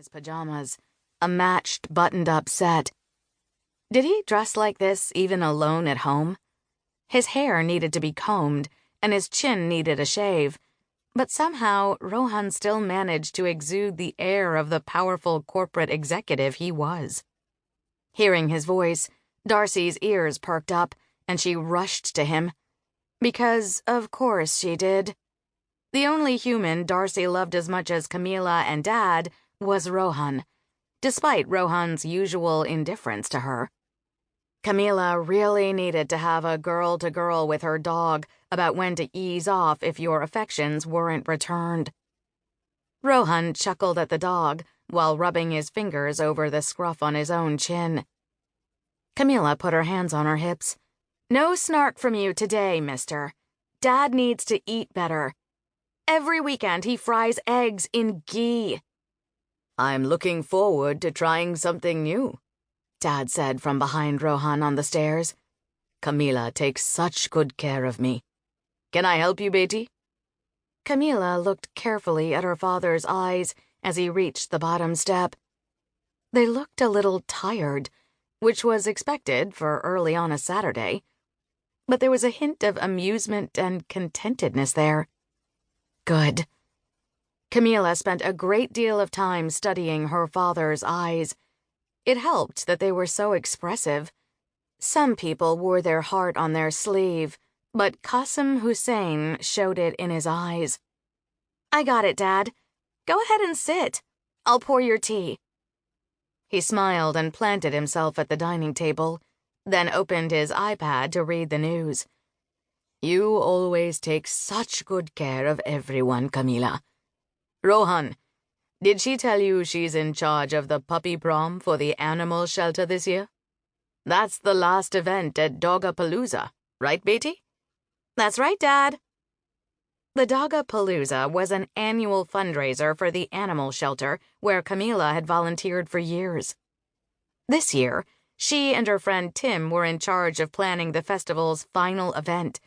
his pajamas, a matched, buttoned-up set. Did he dress like this even alone at home? His hair needed to be combed, and his chin needed a shave, but somehow Rohan still managed to exude the air of the powerful corporate executive he was. Hearing his voice, Darcy's ears perked up, and she rushed to him. Because, of course, she did. The only human Darcy loved as much as Kamila and Dad was Rohan, despite Rohan's usual indifference to her. Kamila really needed to have a girl-to-girl with her dog about when to ease off if your affections weren't returned. Rohan chuckled at the dog while rubbing his fingers over the scruff on his own chin. Kamila put her hands on her hips. "No snark from you today, mister. Dad needs to eat better. Every weekend he fries eggs in ghee." "I'm looking forward to trying something new," Dad said from behind Rohan on the stairs. "Kamila takes such good care of me. Can I help you, Beti?" Kamila looked carefully at her father's eyes as he reached the bottom step. They looked a little tired, which was expected for early on a Saturday, but there was a hint of amusement and contentedness there. Good. Kamila spent a great deal of time studying her father's eyes. It helped that they were so expressive. Some people wore their heart on their sleeve, but Qasim Hussein showed it in his eyes. "I got it, Dad. Go ahead and sit. I'll pour your tea." He smiled and planted himself at the dining table, then opened his iPad to read the news. "You always take such good care of everyone, Kamila. Rohan, did she tell you she's in charge of the puppy prom for the animal shelter this year? That's the last event at Dogapalooza, right, Beti?" "That's right, Dad." The Dogapalooza was an annual fundraiser for the animal shelter where Kamila had volunteered for years. This year, she and her friend Tim were in charge of planning the festival's final event,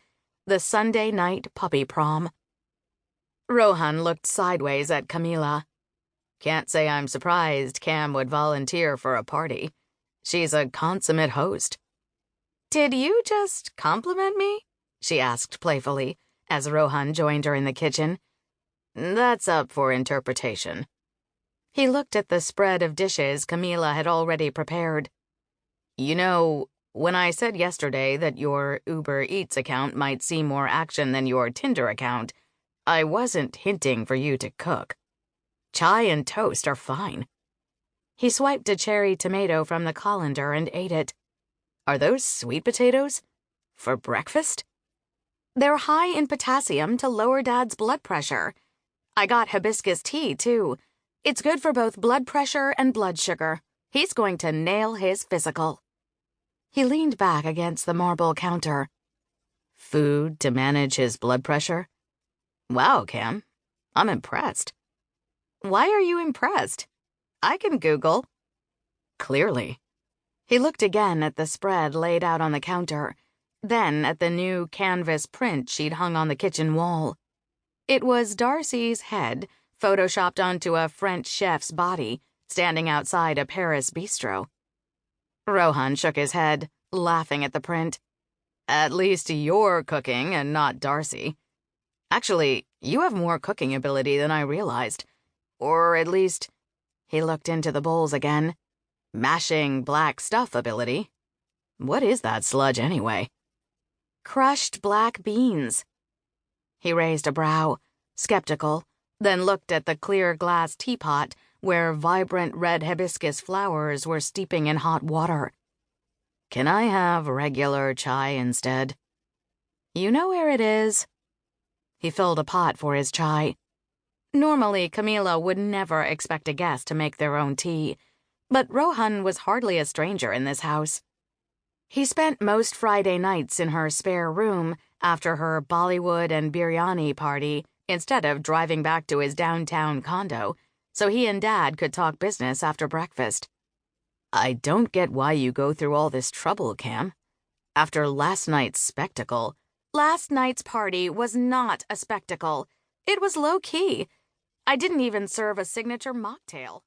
the Sunday night puppy prom. Rohan looked sideways at Kamila. "Can't say I'm surprised Cam would volunteer for a party. She's a consummate host." "Did you just compliment me?" she asked playfully, as Rohan joined her in the kitchen. "That's up for interpretation." He looked at the spread of dishes Kamila had already prepared. "You know, when I said yesterday that your Uber Eats account might see more action than your Tinder account, I wasn't hinting for you to cook. Chai and toast are fine." He swiped a cherry tomato from the colander and ate it. "Are those sweet potatoes? For breakfast?" "They're high in potassium to lower Dad's blood pressure. I got hibiscus tea, too. It's good for both blood pressure and blood sugar. He's going to nail his physical." He leaned back against the marble counter. "Food to manage his blood pressure? Wow, Cam. I'm impressed." "Why are you impressed? I can Google." "Clearly." He looked again at the spread laid out on the counter, then at the new canvas print she'd hung on the kitchen wall. It was Darcy's head, photoshopped onto a French chef's body, standing outside a Paris bistro. Rohan shook his head, laughing at the print. "At least you're cooking and not Darcy. Actually, you have more cooking ability than I realized. Or at least," he looked into the bowls again, "mashing black stuff ability. What is that sludge anyway?" "Crushed black beans." He raised a brow, skeptical, then looked at the clear glass teapot where vibrant red hibiscus flowers were steeping in hot water. "Can I have regular chai instead?" "You know where it is." He filled a pot for his chai. Normally, Kamila would never expect a guest to make their own tea, but Rohan was hardly a stranger in this house. He spent most Friday nights in her spare room after her Bollywood and biryani party instead of driving back to his downtown condo, so he and Dad could talk business after breakfast. "I don't get why you go through all this trouble, Cam. After last night's spectacle." "Last night's party was not a spectacle. It was low-key. I didn't even serve a signature mocktail."